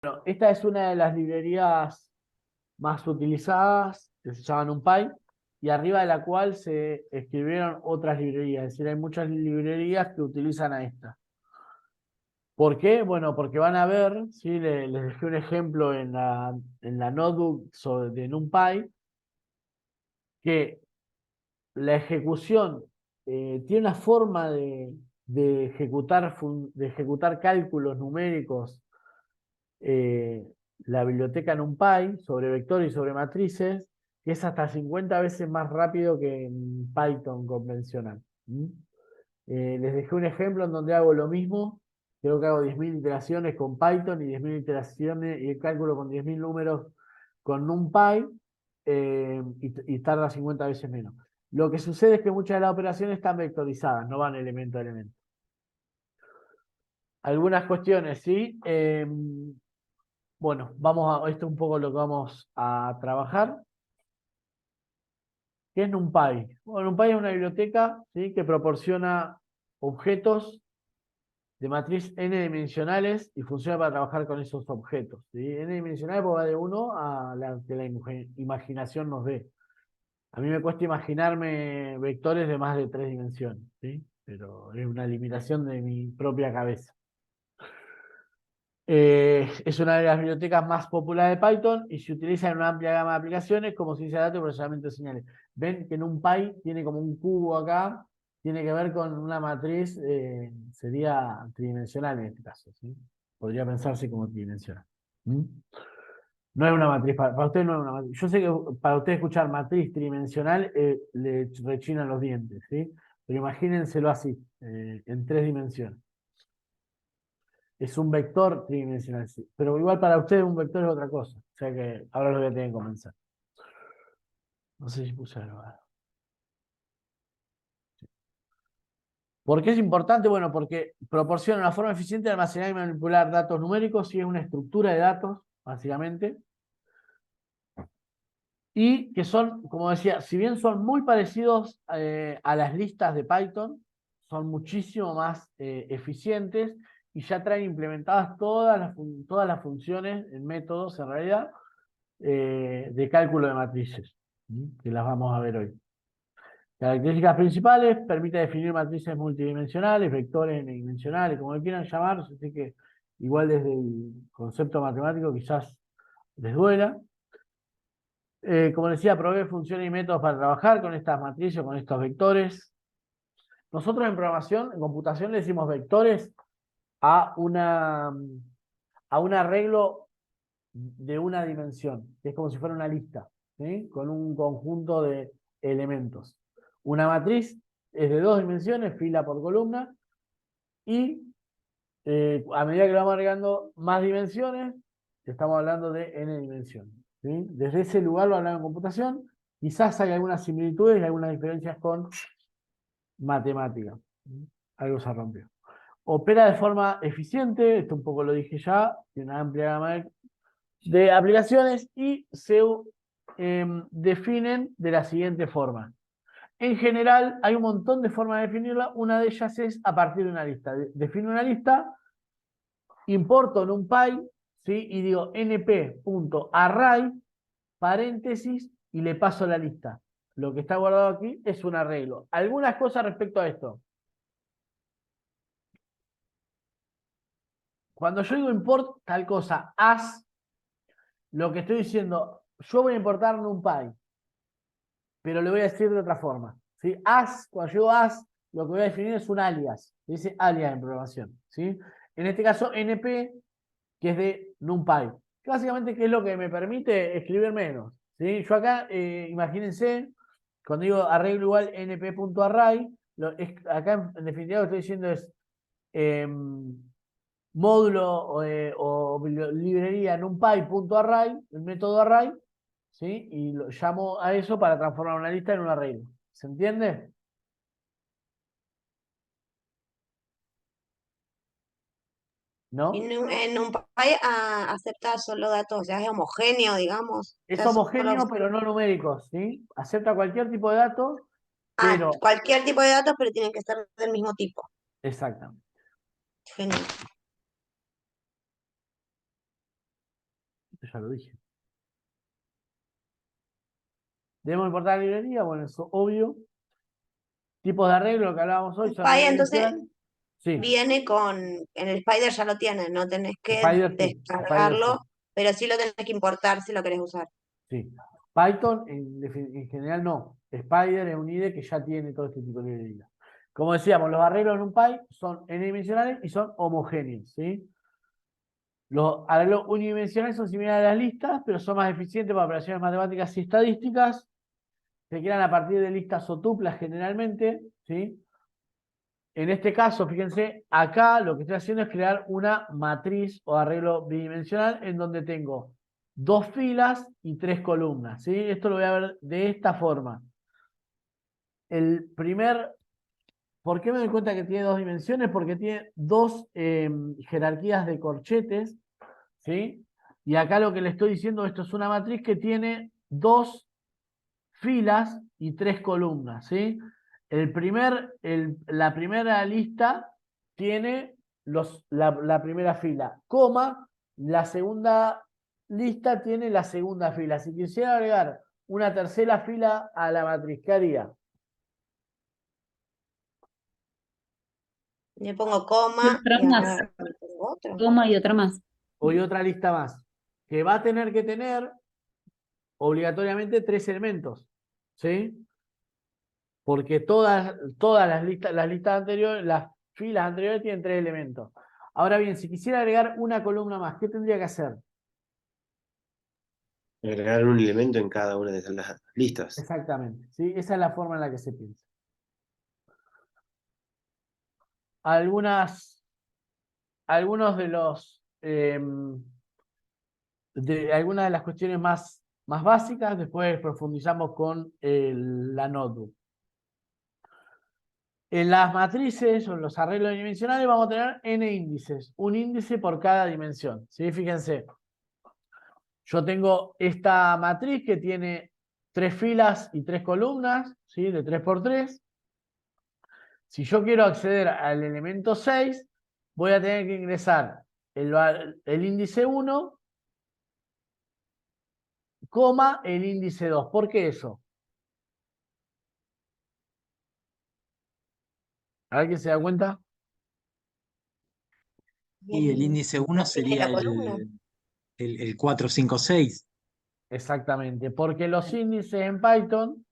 Bueno, esta es una de las librerías más utilizadas, que se llama NumPy, y arriba de la cual se escribieron otras librerías. Es decir, hay muchas librerías que utilizan a esta. ¿Por qué? Bueno, porque van a ver, ¿sí? Les dejé un ejemplo en la notebook de NumPy, que la ejecución tiene una forma de ejecutar cálculos numéricos, eh, la biblioteca NumPy sobre vectores y sobre matrices, que es hasta 50 veces más rápido que en Python convencional. ¿Mm? Les dejé un ejemplo en donde hago lo mismo. Creo que hago 10.000 iteraciones con Python y 10.000 iteraciones y el cálculo con 10.000 números con NumPy, y tarda 50 veces menos. Lo que sucede es que muchas de las operaciones están vectorizadas, no van elemento a elemento. Algunas cuestiones, ¿sí? Bueno, esto es un poco lo que vamos a trabajar. ¿Qué es NumPy? Bueno, NumPy es una biblioteca, ¿sí? Que proporciona objetos de matriz n dimensionales y funciona para trabajar con esos objetos, ¿sí? N dimensionales porque va de 1 a la que la imaginación nos dé. A mí me cuesta imaginarme vectores de más de 3 dimensiones, ¿sí? Pero es una limitación de mi propia cabeza. Es una de las bibliotecas más populares de Python y se utiliza en una amplia gama de aplicaciones como ciencia de datos y procesamiento de señales. Ven que en un Py tiene como un cubo acá, tiene que ver con una matriz, sería tridimensional en este caso, ¿sí? Podría pensarse como tridimensional. ¿Mm? No es una matriz, para usted no es una matriz. Yo sé que para usted escuchar matriz tridimensional le rechinan los dientes, ¿sí? Pero imagínenselo así, en 3 dimensiones. Es un vector tridimensional, sí. Pero igual para ustedes un vector es otra cosa. O sea que ahora lo voy a tener que comenzar. No sé si puse algo. ¿Por qué es importante? Bueno, porque proporciona una forma eficiente de almacenar y manipular datos numéricos y es una estructura de datos, básicamente. Y que son, como decía, si bien son muy parecidos a las listas de Python, son muchísimo más eficientes y ya traen implementadas todas las funciones en métodos, en realidad, de cálculo de matrices, que las vamos a ver hoy. Características principales: permite definir matrices multidimensionales, vectores n-dimensionales, como quieran llamar. Así que igual desde el concepto matemático quizás les duela. Como decía, provee funciones y métodos para trabajar con estas matrices, con estos vectores. Nosotros en programación, en computación, le decimos vectores a un arreglo de una dimensión, que es como si fuera una lista, ¿sí? Con un conjunto de elementos. Una matriz es de 2 dimensiones, fila por columna, y a medida que le vamos agregando más dimensiones, estamos hablando de n dimensiones, ¿sí? Desde ese lugar lo hablamos en computación. Quizás hay algunas similitudes y algunas diferencias con matemática. Algo se rompió. Opera de forma eficiente, esto un poco lo dije ya, tiene una amplia gama de aplicaciones y se definen de la siguiente forma. En general, hay un montón de formas de definirla. Una de ellas es a partir de una lista. Defino una lista, importo NumPy, ¿sí? Y digo np.array, paréntesis, y le paso la lista. Lo que está guardado aquí es un arreglo. Algunas cosas respecto a esto. Cuando yo digo import tal cosa, as, lo que estoy diciendo, yo voy a importar NumPy, pero le voy a decir de otra forma, ¿sí? Cuando yo digo as, lo que voy a definir es un alias. Se dice alias en programación, ¿sí? En este caso, np, que es de NumPy. Que básicamente, ¿qué es lo que me permite escribir menos? ¿Sí? Yo acá, imagínense, cuando digo arreglo igual np.array, acá en definitiva lo que estoy diciendo es módulo o librería numpy.array, el método array, ¿sí? Y lo llamo a eso para transformar una lista en un arreglo. ¿Se entiende? Y ¿No? en un país acepta solo datos, ya es homogéneo, digamos. Es Ya solo, homogéneo, pero no numéricos, ¿sí? Acepta cualquier tipo de datos, pero cualquier tipo de datos, pero tienen que ser del mismo tipo. exactamente. Genial. Esto ya lo dije. ¿Debemos importar la librería? Bueno, eso obvio. Tipos de arreglo, lo que hablábamos hoy, son Spy entonces unidimensionales. Sí, viene en el Spider ya lo tienen, no tenés que Spider sí, Spider descargarlo, sí, pero sí lo tenés que importar si lo querés usar. sí. Python en general no. Spider es un IDE que ya tiene todo este tipo de librería. Como decíamos, los arreglos en un Py son n-dimensionales y son homogéneos, ¿sí? Los arreglos unidimensionales son similares a las listas, pero son más eficientes para operaciones matemáticas y estadísticas. Se crean a partir de listas o tuplas generalmente, ¿sí? En este caso, fíjense, acá lo que estoy haciendo es crear una matriz o arreglo bidimensional en donde tengo 2 filas y 3 columnas, ¿sí? Esto lo voy a ver de esta forma. El primer, ¿por qué me doy cuenta que tiene 2 dimensiones? Porque tiene 2 jerarquías de corchetes, ¿sí? Y acá lo que le estoy diciendo, esto es una matriz que tiene 2 filas y 3 columnas, ¿sí? La primera lista tiene la primera fila, coma, la segunda lista tiene la segunda fila. Si quisiera agregar una tercera fila a la matriz, ¿qué haría? Le pongo Y coma otra y más, ahora le pongo otro. toma y otra más. Hoy otra lista más, que va a tener que tener obligatoriamente 3 elementos, ¿sí? Porque todas las listas anteriores, las filas anteriores tienen 3 elementos. Ahora bien, si quisiera agregar una columna más, ¿qué tendría que hacer? Agregar un elemento en cada una de las listas. Exactamente, ¿sí? Esa es la forma en la que se piensa. Algunos de algunas de las cuestiones más básicas, después profundizamos con la notebook. En las matrices o en los arreglos dimensionales vamos a tener n índices, un índice por cada dimensión, ¿sí? Fíjense, yo tengo esta matriz que tiene 3 filas y 3 columnas, ¿sí? De 3 por 3. Si yo quiero acceder al elemento 6, voy a tener que ingresar el índice 1, coma, el índice 2. ¿Por qué eso? ¿Alguien se da cuenta? Y el índice 1 ¿Es de sería la columna? el 4, 5, 6. Exactamente, porque los índices en Python,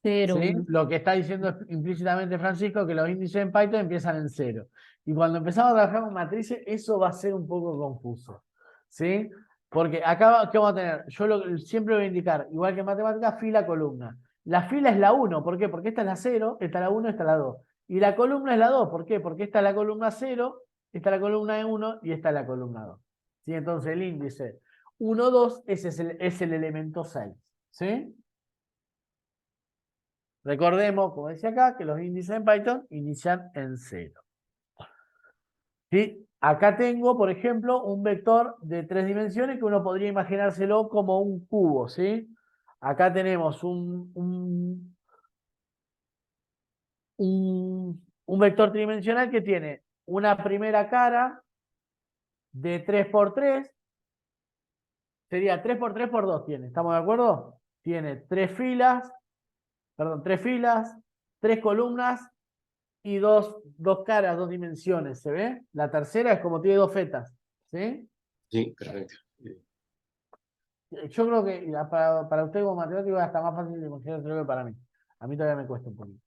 0, ¿sí? 1. Lo que está diciendo implícitamente Francisco, que los índices en Python empiezan en 0. Y cuando empezamos a trabajar con matrices, eso va a ser un poco confuso, ¿sí? Porque acá, ¿qué vamos a tener? Yo siempre voy a indicar, igual que en matemáticas, fila, columna. La fila es la 1, ¿por qué? Porque esta es la 0, esta es la 1, esta es la 2. Y la columna es la 2, ¿por qué? Porque esta es la columna 0, esta es la columna 1 y esta es la columna 2. ¿Sí? Entonces el índice 1, 2, ese es el elemento 6, ¿sí? Recordemos, como decía acá, que los índices en Python inician en 0. ¿Sí? Acá tengo, por ejemplo, un vector de 3 dimensiones que uno podría imaginárselo como un cubo, ¿sí? Acá tenemos un vector tridimensional que tiene una primera cara de 3 por 3. Sería 3 por 3 por 2 tiene, ¿estamos de acuerdo? Tiene 3 filas, 3 columnas y dos caras, 2 dimensiones, ¿se ve? La tercera es como tiene 2 fetas, ¿sí? Sí, perfecto. Yo creo que para usted como matemático es hasta más fácil de imaginárselo que para mí. A mí todavía me cuesta un poquito.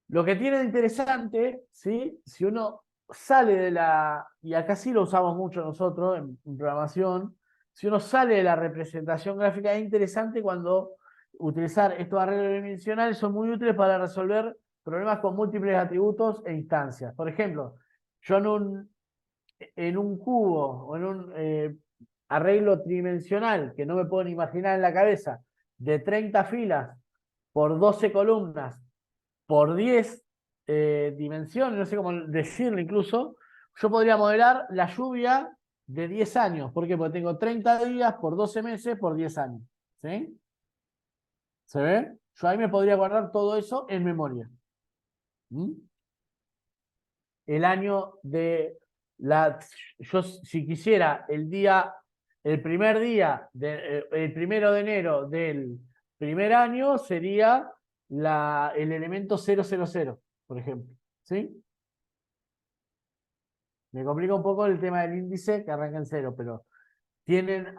Lo que tiene de interesante, ¿sí? Si uno sale y acá sí lo usamos mucho nosotros en programación, si uno sale de la representación gráfica, es interesante cuando utilizar estos arreglos dimensionales son muy útiles para resolver problemas con múltiples atributos e instancias. Por ejemplo, yo en un cubo o en un arreglo tridimensional que no me puedo ni imaginar en la cabeza, de 30 filas por 12 columnas por 10 dimensiones, no sé cómo decirlo incluso, yo podría modelar la lluvia de 10 años. ¿Por qué? Porque tengo 30 días por 12 meses por 10 años. ¿Sí? ¿Se ve? Yo ahí me podría guardar todo eso en memoria. ¿Mm? El año de yo si quisiera el día el primer día, el 1 de enero del primer año sería el elemento 000, por ejemplo. ¿Sí? Me complica un poco el tema del índice que arranca en 0, pero tienen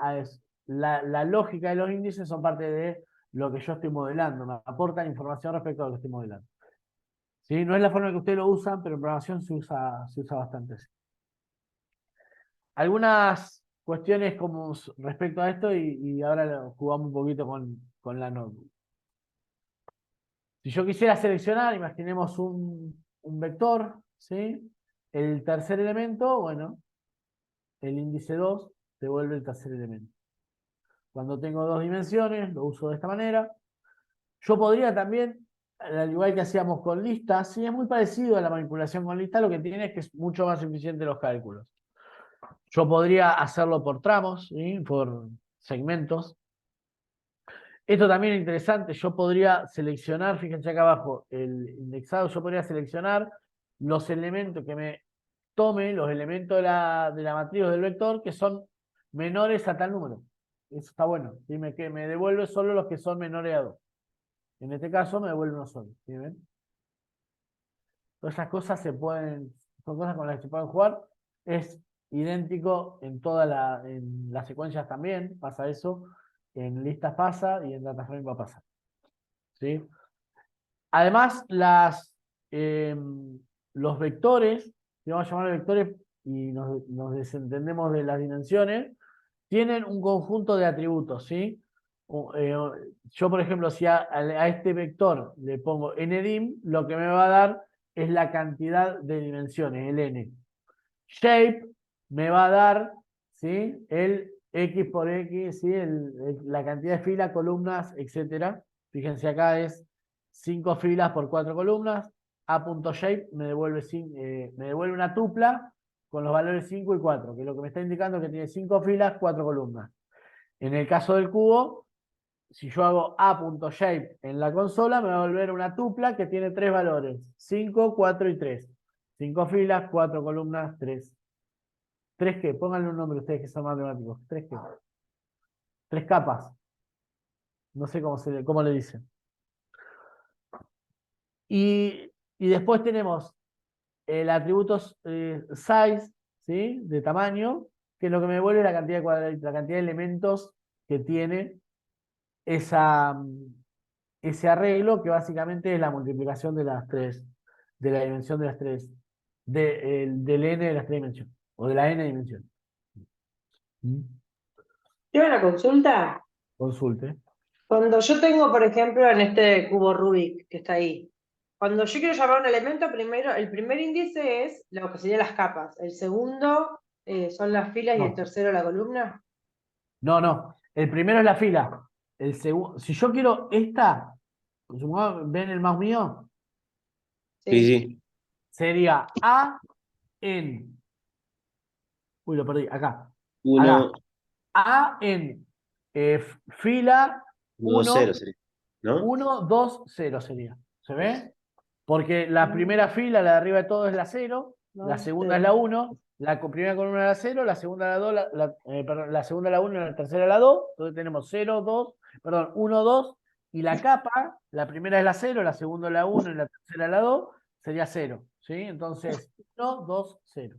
la lógica de los índices son parte de lo que yo estoy modelando, me aportan información respecto a lo que estoy modelando. ¿Sí? No es la forma que ustedes lo usan, pero en programación se usa bastante así. Algunas cuestiones como respecto a esto y ahora jugamos un poquito con la notebook. Si yo quisiera seleccionar, imaginemos un vector, ¿sí? El tercer elemento, bueno, el índice 2 devuelve el tercer elemento. Cuando tengo 2 dimensiones, lo uso de esta manera. Yo podría también, al igual que hacíamos con listas, sí, es muy parecido a la manipulación con listas, lo que tiene es que es mucho más eficiente los cálculos. Yo podría hacerlo por tramos, ¿sí? Por segmentos. Esto también es interesante, yo podría seleccionar, fíjense acá abajo, el indexado, yo podría seleccionar los elementos que me tome, los elementos de la matriz o del vector que son menores a tal número. Eso está bueno, ¿sí? Que me devuelve solo los que son menores a 2. En este caso me devuelve uno solo. ¿Sí ven? Todas esas cosas son cosas con las que se pueden jugar. Es idéntico en las secuencias también, pasa eso. En listas pasa y en DataFrame va a pasar. ¿Sí? Además, los vectores, que vamos a llamar vectores y nos desentendemos de las dimensiones, tienen un conjunto de atributos, ¿sí? Yo, por ejemplo, si a este vector le pongo ndim, lo que me va a dar es la cantidad de dimensiones, el n. Shape me va a dar, ¿sí? El x por x, ¿sí? La cantidad de filas, columnas, etc. Fíjense acá es 5 filas por 4 columnas. A.shape me devuelve una tupla con los valores 5 y 4, que lo que me está indicando es que tiene 5 filas, 4 columnas. En el caso del cubo, si yo hago A.shape en la consola, me va a volver una tupla que tiene 3 valores, 5, 4 y 3. 5 filas, 4 columnas, 3. ¿3 qué? Pónganle un nombre ustedes que son matemáticos. ¿3 qué? 3 capas. No sé cómo le dicen. Y después tenemos el atributo size, ¿sí? De tamaño, que es lo que me devuelve la cantidad de elementos que tiene ese arreglo, que básicamente es la multiplicación de las 3, de la dimensión de las 3, del n de las 3 dimensiones, o de la n dimensión. Tengo una consulta. Consulte. Cuando yo tengo, por ejemplo, en este cubo Rubik que está ahí, cuando yo quiero llamar un elemento, primero, el primer índice es lo que serían las capas, el segundo son las filas y el No. tercero la columna. No. El primero es la fila. El segundo, si yo quiero esta, ¿ven el mouse mío? Sí, sí. Sería A en. Uy, lo perdí. Acá. 1, A en fila 2, 1, 0 sería, ¿no? 1, 2, 0 sería. ¿Se ve? Porque la primera fila, la de arriba de todo, es la 0, la segunda es la 1, la primera columna es la 0, la segunda la 2, perdón, la segunda la 1 y la tercera la 2. Entonces tenemos 0, 2, perdón, 1, 2, y la capa, la primera es la 0, la segunda la 1 y la tercera la 2, sería 0. ¿Sí? Entonces, 1, 2, 0.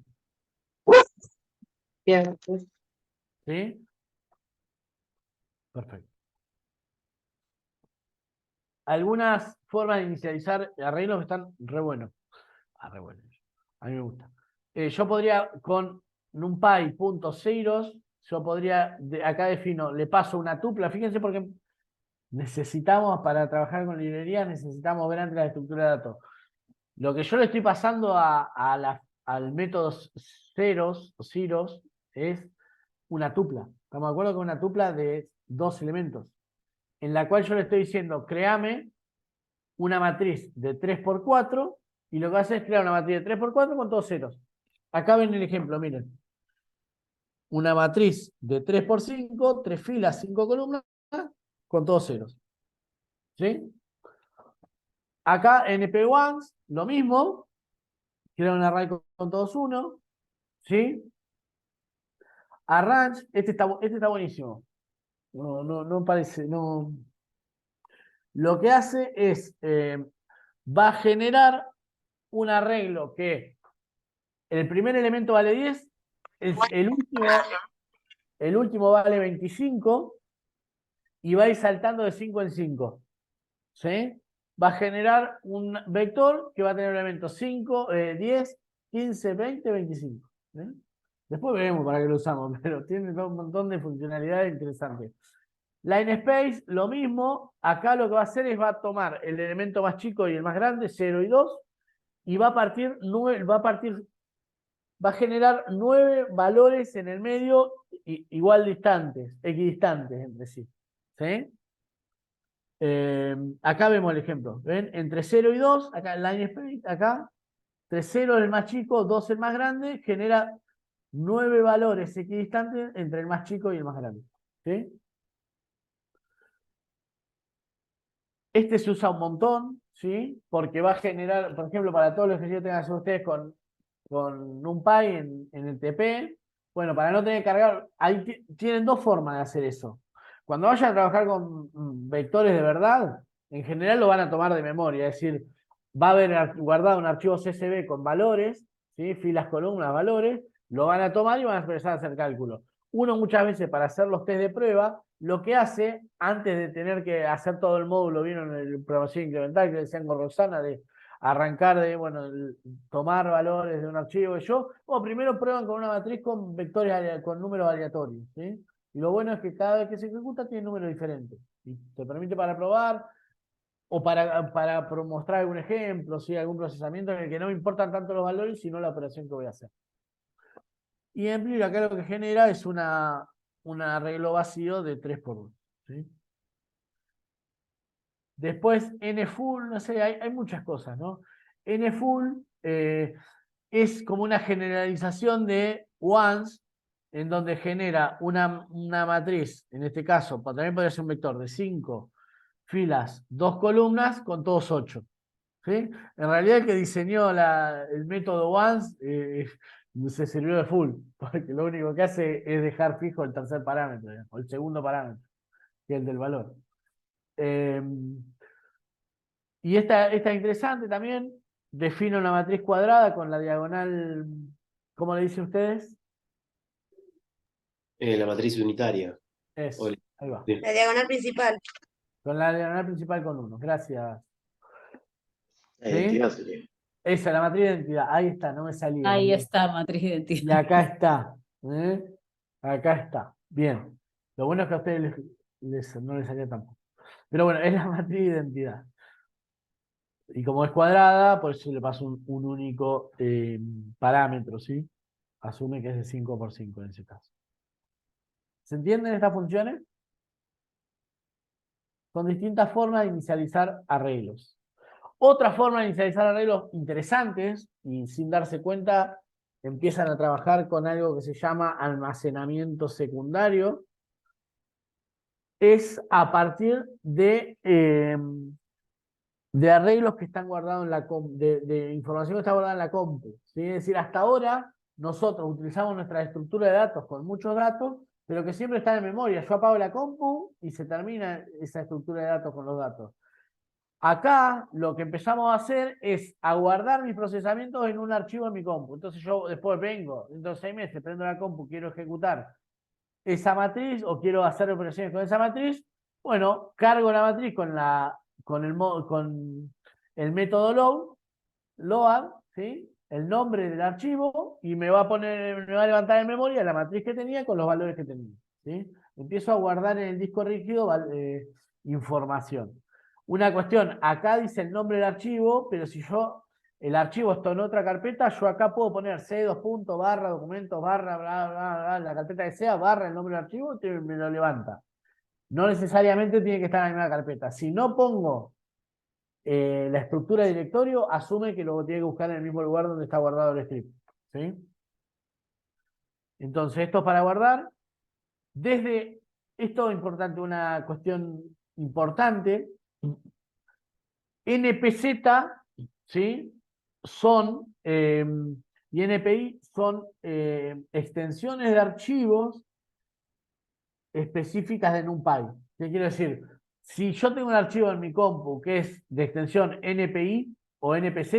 Bien. ¿Sí? Perfecto. Algunas formas de inicializar arreglos que están re buenos. Re buenos. A mí me gusta. Yo podría con numpy.zeros, yo podría, acá defino, le paso una tupla. Fíjense porque necesitamos, para trabajar con librerías, necesitamos ver antes la estructura de datos. Lo que yo le estoy pasando al método ceros o zeros es una tupla. ¿Estamos de acuerdo con una tupla de 2 elementos? En la cual yo le estoy diciendo, créame una matriz de 3×4, y lo que hace es crear una matriz de 3×4 con todos ceros. Acá ven el ejemplo, miren. Una matriz de 3×5, 3 filas, 5 columnas, con todos ceros. ¿Sí? Acá en NP1, lo mismo. Creo un array con todos 1. ¿Sí? Arrange, este está buenísimo. No parece, no. Lo que hace es, va a generar un arreglo que el primer elemento vale 10, el último vale 25 y va a ir saltando de 5 en 5. ¿Sí? Va a generar un vector que va a tener elementos 5, 10, 15, 20, 25. ¿Sí? Después veremos para qué lo usamos, pero tiene un montón de funcionalidades interesantes. Line Space, lo mismo. Acá lo que va a hacer es va a tomar el elemento más chico y el más grande, 0 y 2, y va a generar 9 valores en el medio igual distantes, equidistantes entre sí. ¿Sí? Acá vemos el ejemplo. ¿Ven? Entre 0 y 2, acá el line space, acá, entre 0 es el más chico, 2 el más grande, genera 9 valores equidistantes entre el más chico y el más grande. ¿Sí? Este se usa un montón, ¿sí? Porque va a generar, por ejemplo, para todos los ejercicios que tengan que hacer ustedes con NumPy en el TP, bueno, para no tener que cargar, ahí tienen dos formas de hacer eso. Cuando vayan a trabajar con vectores de verdad, en general lo van a tomar de memoria, es decir, va a haber guardado un archivo CSV con valores, ¿sí? Filas, columnas, valores, lo van a tomar y van a empezar a hacer cálculo. Uno muchas veces para hacer los test de prueba, lo que hace, antes de tener que hacer todo el módulo, vieron el programación incremental que decían con Roxana, de arrancar de, bueno, tomar valores de un archivo y primero prueban con una matriz con vectores, con números aleatorios, ¿sí? Y lo bueno es que cada vez que se ejecuta tiene números diferentes. Y te permite para probar o para mostrar algún ejemplo, ¿sí? Algún procesamiento en el que no me importan tanto los valores, sino la operación que voy a hacer. Y en Amplio acá lo que genera es un arreglo vacío de 3×1. ¿Sí? Después NFull, no sé, hay muchas cosas, ¿no? NFull es como una generalización de once, en donde genera una matriz, en este caso, también podría ser un vector de 5 filas, 2 columnas, con todos 8. ¿Sí? En realidad el que diseñó el método once se sirvió de full, porque lo único que hace es dejar fijo el tercer parámetro, o el segundo parámetro, que es el del valor. Y esta es interesante también, define una matriz cuadrada con la diagonal, ¿cómo le dicen ustedes? La matriz unitaria. Eso, O- ahí va. sí. La diagonal principal. Con la diagonal principal con 1, gracias. La ¿Sí? identidad sería. Esa, la matriz de identidad, ahí está, no me salía. Ahí está, matriz de Y identidad. acá está. Acá está. Bien. Lo bueno es que a ustedes no les salía tampoco. Pero bueno, es la matriz de identidad. Y como es cuadrada, por eso le paso un único parámetro, ¿sí? Asume que es de 5×5 en ese caso. ¿Se entienden estas funciones? Son distintas formas de inicializar arreglos. Otra forma de inicializar arreglos interesantes, y sin darse cuenta, empiezan a trabajar con algo que se llama almacenamiento secundario, es a partir de arreglos que están guardados en la de información que está guardada en la compu. ¿Sí? Es decir, hasta ahora nosotros utilizamos nuestra estructura de datos con muchos datos, pero que siempre están en memoria. Yo apago la compu y se termina esa estructura de datos con los datos. Acá lo que empezamos a hacer es a guardar mis procesamientos en un archivo en mi compu. Entonces yo después vengo, dentro de 6 meses, prendo la compu, quiero ejecutar esa matriz o quiero hacer operaciones con esa matriz. Bueno, cargo la matriz con el método load, ¿sí? El nombre del archivo y me va a levantar en memoria la matriz que tenía con los valores que tenía. ¿Sí? Empiezo a guardar en el disco rígido información. Una cuestión, acá dice el nombre del archivo, pero si el archivo está en otra carpeta, yo acá puedo poner c2. Documentos, barra, bla, bla, bla, la carpeta que sea, barra el nombre del archivo, y me lo levanta. No necesariamente tiene que estar en la misma carpeta. Si no pongo la estructura de directorio, asume que lo tiene que buscar en el mismo lugar donde está guardado el script. ¿Sí? Entonces, esto es para guardar. Esto es importante, una cuestión importante. NPZ, ¿sí? Son Y NPI son extensiones de archivos específicas de NumPy. ¿Qué quiero decir? Si yo tengo un archivo en mi compu que es de extensión NPI o NPZ,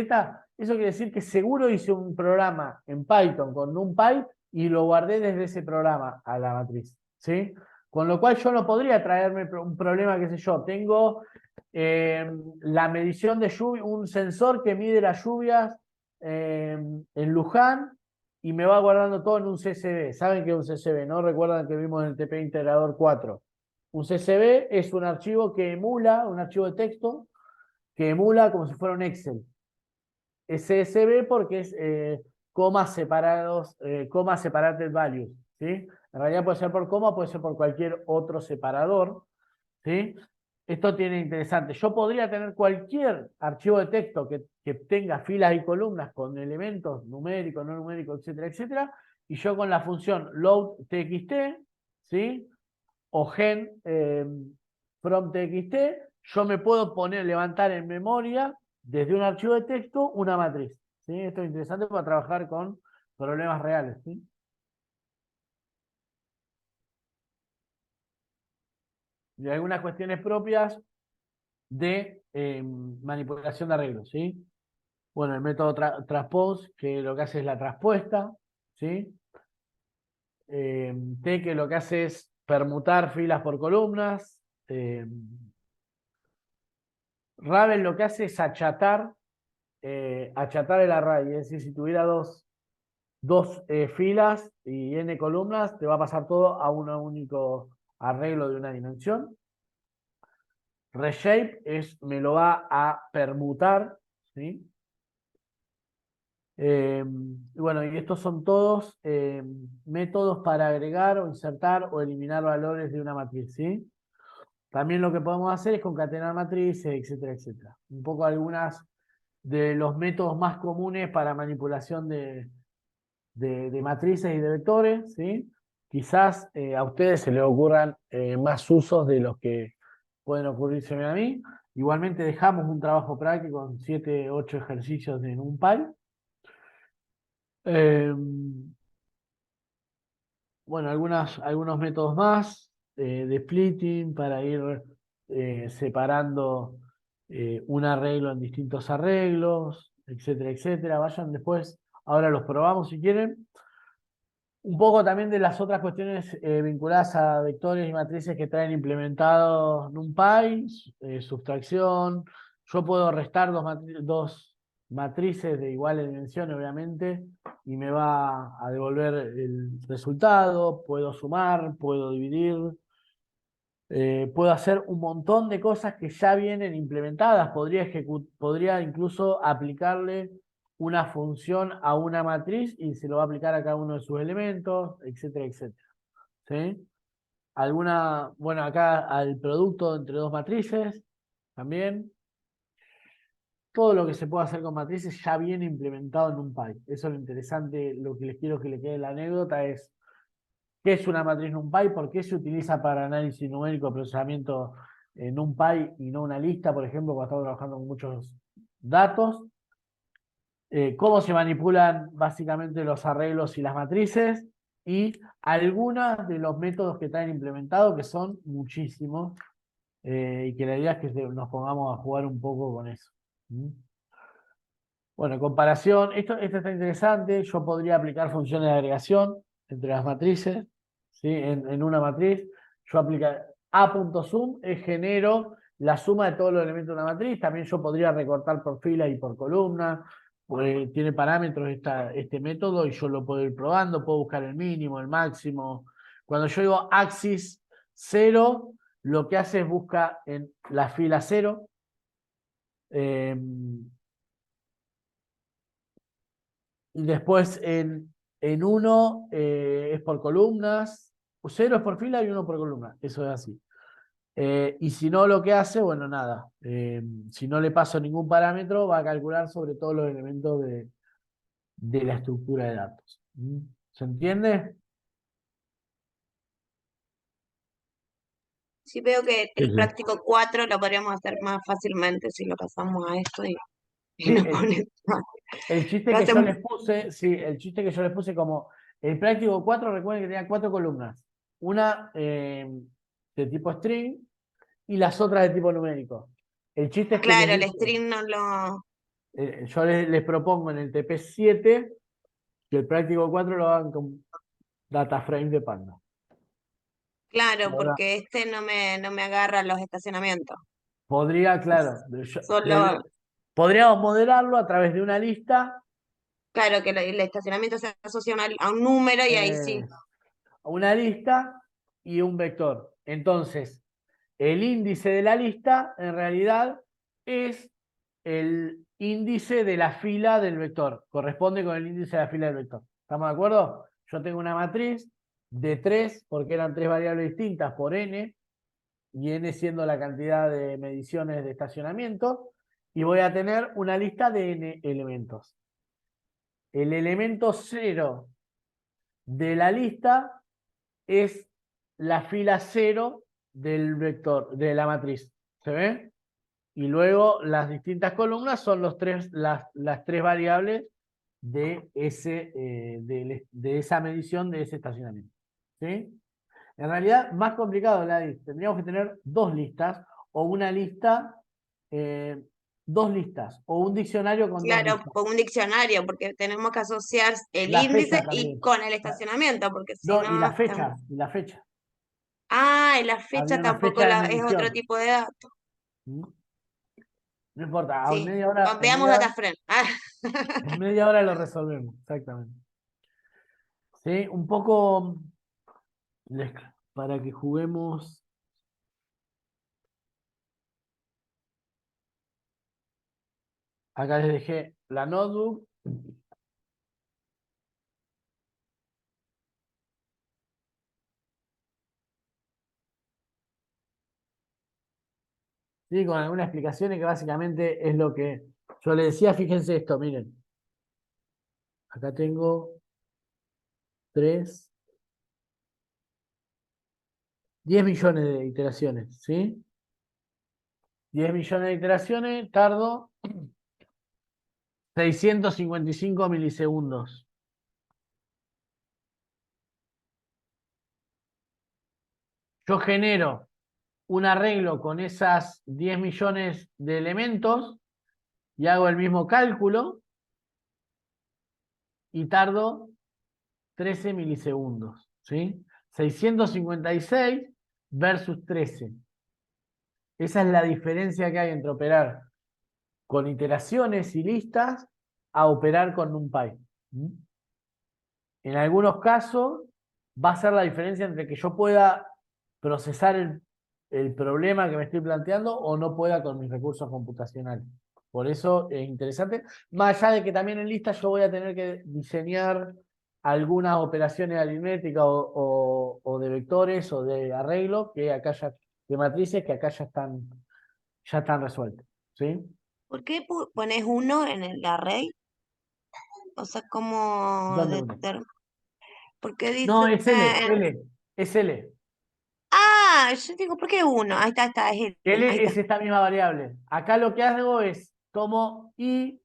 eso quiere decir que seguro hice un programa en Python con NumPy y lo guardé desde ese programa a la matriz, ¿sí? Con lo cual yo no podría traerme un problema, qué sé yo, tengo la medición de lluvia, un sensor que mide las lluvias en Luján y me va guardando todo en un CSV. ¿Saben qué es un CSV? ¿No? Recuerdan que vimos en el TP Integrador 4. Un CSV es un archivo que emula, un archivo de texto, que emula como si fuera un Excel. Es CSV porque es comas separados, comas separated values, ¿sí? En realidad puede ser por coma, puede ser por cualquier otro separador, ¿sí? Esto tiene interesante. Yo podría tener cualquier archivo de texto que tenga filas y columnas con elementos numéricos, no numéricos, etcétera, etcétera, y yo con la función load.txt, ¿sí? O gen from txt, yo me puedo levantar en memoria desde un archivo de texto una matriz, ¿sí? Esto es interesante para trabajar con problemas reales, ¿sí? Y algunas cuestiones propias de manipulación de arreglos, ¿sí? Bueno, el método transpose, que lo que hace es la traspuesta, ¿sí? T, que lo que hace es permutar filas por columnas. Ravel lo que hace es achatar el array, es decir, si tuviera dos filas y n columnas, te va a pasar todo a un único arreglo de una dimensión. Reshape me lo va a permutar, ¿sí? Y bueno, y estos son todos métodos para agregar o insertar o eliminar valores de una matriz, ¿sí? También lo que podemos hacer es concatenar matrices, etcétera, etcétera. Un poco algunas de los métodos más comunes para manipulación de matrices y de vectores, ¿sí? Quizás a ustedes se les ocurran más usos de los que pueden ocurrirse a mí. Igualmente dejamos un trabajo práctico con 7, 8 ejercicios en NumPy. Bueno, algunos métodos más de splitting para ir separando un arreglo en distintos arreglos, etcétera, etcétera. Vayan después, ahora los probamos si quieren. Un poco también de las otras cuestiones vinculadas a vectores y matrices que traen implementados NumPy, sustracción. Yo puedo restar dos matrices de iguales dimensiones, obviamente, y me va a devolver el resultado. Puedo sumar, puedo dividir. Puedo hacer un montón de cosas que ya vienen implementadas. Podría incluso aplicarle una función a una matriz y se lo va a aplicar a cada uno de sus elementos, etcétera, etcétera. ¿Sí? Bueno, acá al producto entre dos matrices, también. Todo lo que se puede hacer con matrices ya viene implementado en NumPy. Eso es lo interesante, lo que les quiero que le quede la anécdota es ¿qué es una matriz NumPy? ¿Por qué se utiliza para análisis numérico, procesamiento NumPy y no una lista, por ejemplo, cuando estamos trabajando con muchos datos? Cómo se manipulan básicamente los arreglos y las matrices y algunos de los métodos que traen implementados, que son muchísimos, y que la idea es que nos pongamos a jugar un poco con eso. ¿Mm? Bueno, comparación, esto está interesante, yo podría aplicar funciones de agregación entre las matrices, ¿sí? En una matriz, yo aplicar a.sum, genero la suma de todos los elementos de una matriz, también yo podría recortar por fila y por columna, tiene parámetros este método y yo lo puedo ir probando, puedo buscar el mínimo, el máximo. Cuando yo digo axis 0, lo que hace es busca en la fila 0, y después en 1 es por columnas, 0 es por fila y 1 por columna, eso es así. Y si no, lo que hace, bueno, nada, si no le paso ningún parámetro, va a calcular sobre todos los elementos de la estructura de datos. ¿Se entiende? Sí, veo que Sí, el sí. práctico 4 lo podríamos hacer más fácilmente si lo pasamos a esto y que Sí, no ponen nada. el chiste Lo que yo hacen- les puse, sí, el chiste que yo les puse como el práctico 4, recuerden que tenía 4 columnas. Una de tipo string y las otras de tipo numérico. El chiste es que les Claro, el dije, string no lo... yo les propongo en el TP7 que el práctico 4 lo hagan con data frame de Panda. Claro, Ahora, porque este no me agarra los estacionamientos. podría, claro, Solo, podríamos modelarlo a través de una lista, claro, que el estacionamiento se asocia a un número y ahí sí. eh, una lista y un vector. Entonces, el índice de la lista en realidad es el índice de la fila del vector. Corresponde con el índice de la fila del vector. ¿Estamos de acuerdo? Yo tengo una matriz de 3, porque eran 3 variables distintas por n, y n siendo la cantidad de mediciones de estacionamiento, y voy a tener una lista de n elementos. El elemento 0 de la lista es la fila 0 del vector, de la matriz. ¿Se ve? Y luego las distintas columnas son las tres variables de, de esa medición de ese estacionamiento. ¿Sí? En realidad, más complicado, tendríamos que tener dos listas o una lista, dos listas o un diccionario con dos Claro, listas. con un diccionario, porque tenemos que asociar el La fecha índice y también. con el estacionamiento, porque si No, y no la estamos... fecha, y la fecha. Ah, y la Habría fecha una tampoco fecha de es otro medición. tipo de dato. ¿Mm? No importa, Sí, veamos DataFrame. Ah, en media hora lo resolvemos, exactamente. Sí, un poco para que juguemos. Acá les dejé la notebook. Sí, con algunas explicaciones que básicamente es lo que yo les decía. Fíjense esto, miren. Acá tengo 10 millones de iteraciones, ¿sí? 10 millones de iteraciones, tardo 655 milisegundos. Yo genero un arreglo con esas 10 millones de elementos y hago el mismo cálculo y tardo 13 milisegundos, ¿sí? 656 versus 13. Esa es la diferencia que hay entre operar con iteraciones y listas a operar con NumPy. En algunos casos va a ser la diferencia entre que yo pueda procesar el problema que me estoy planteando o no pueda con mis recursos computacionales. Por eso es interesante. Más allá de que también en lista yo voy a tener que diseñar algunas operaciones aritméticas o de vectores o de arreglo que acá ya, de matrices que acá ya están resueltas. ¿Sí? ¿Por qué pones uno en el array? O sea, como ¿Dónde uno? porque No, dice... es L, es L. Ah, yo digo, ¿por qué uno? Ahí está, es el, ahí L está. es esta misma variable. Acá lo que hago es tomo I,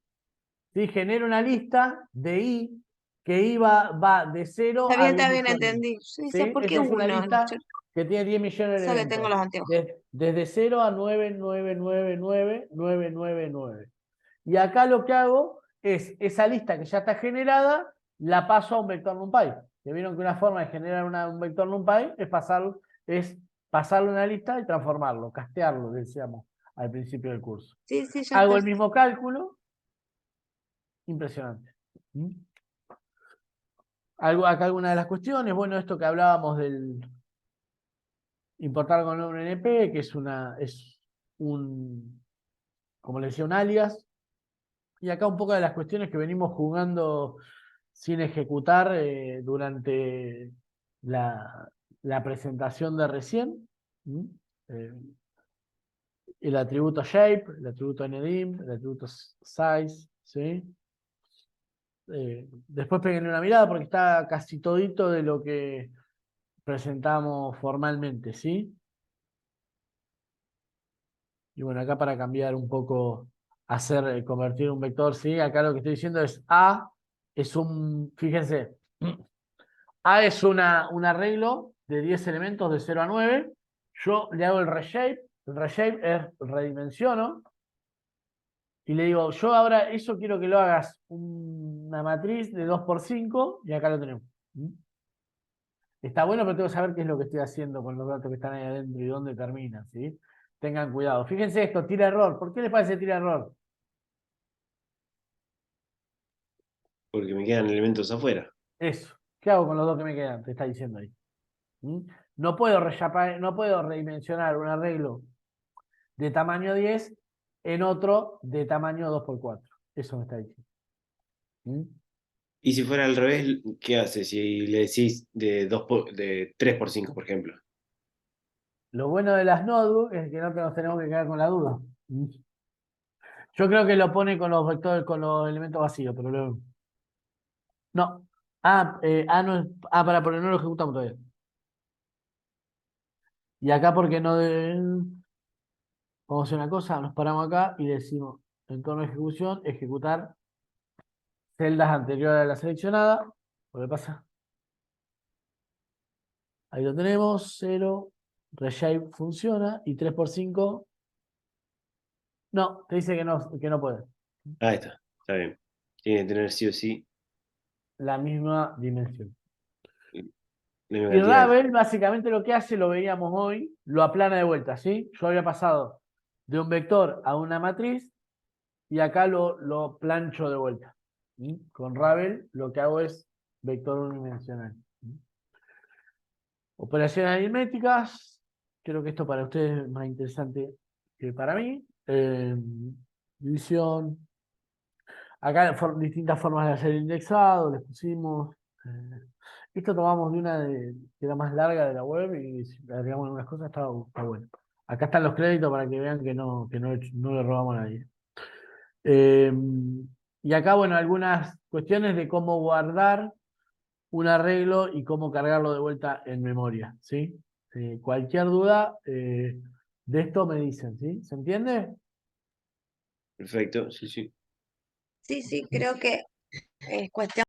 ¿sí? Genero una lista de I, que I va de 0 a 10 Está bien, millones. entendí. Yo decía, ¿Sí? ¿por qué Esa es una uno? lista Yo que tiene 10 millones de sé que tengo elementos. los anteojos. Desde 0 a 9999999. Y acá lo que hago es esa lista que ya está generada, la paso a un vector NumPy. Que vieron que una forma de generar un vector NumPy es pasarlo a una lista y transformarlo, castearlo, decíamos al principio del curso. Sí, sí, ya Hago está. el mismo cálculo, impresionante. ¿Mm? Acá alguna de las cuestiones, bueno, esto que hablábamos del importar con nombre NP, que es como le decía, un alias. Y acá un poco de las cuestiones que venimos jugando sin ejecutar durante la presentación de recién. ¿Mm? Eh, el atributo shape, el atributo ndim, el atributo size, ¿sí? Después peguenle una mirada porque está casi todito de lo que presentamos formalmente, ¿sí? Y bueno, acá para cambiar un poco convertir un vector, ¿sí? Acá lo que estoy diciendo es A, fíjense, A es un arreglo de 10 elementos de 0 a 9. Yo le hago el reshape es redimensiono, y le digo, yo ahora eso quiero que lo hagas una matriz de 2×5, y acá lo tenemos. Está bueno, pero tengo que saber qué es lo que estoy haciendo con los datos que están ahí adentro y dónde terminan, ¿sí? Tengan cuidado. Fíjense esto, tira error. ¿Por qué les parece tira error? Porque me quedan elementos afuera. Eso. ¿Qué hago con los dos que me quedan? Te está diciendo ahí. No puedo redimensionar un arreglo de tamaño 10 en otro de tamaño 2×4. Eso me está diciendo. Y si fuera al revés, ¿qué hace? Si le decís de 3×5, por ejemplo. Lo bueno de las notebooks es que no nos tenemos que quedar con la duda. Yo creo que lo pone con los vectores, con los elementos vacíos, pero luego. No. No es. Pero no lo ejecutamos todavía. Y acá porque no vamos a hacer una cosa, nos paramos acá y decimos, entorno de ejecución, ejecutar celdas anteriores a la seleccionada. ¿Qué pasa? Ahí lo tenemos, 0, reshape funciona, y 3×5, no, te dice que no puede. Ahí está bien. Tiene que tener sí o sí La misma dimensión. la misma Y cantidad. Ravel básicamente lo que hace, lo veíamos hoy, lo aplana de vuelta, ¿sí? Yo había pasado de un vector a una matriz y acá lo plancho de vuelta. Con Ravel lo que hago es vector unidimensional. Operaciones aritméticas, creo que esto para ustedes es más interesante que para mí. División. Acá distintas formas de hacer el indexado, les pusimos. Esto tomamos de una que era más larga de la web y le agregamos algunas cosas, está bueno. Acá están los créditos para que vean que no le robamos a nadie. Y acá, bueno, algunas cuestiones de cómo guardar un arreglo y cómo cargarlo de vuelta en memoria, ¿sí? Cualquier duda de esto me dicen, ¿sí? ¿Se entiende? Perfecto, sí, sí. Sí, creo que es cuestión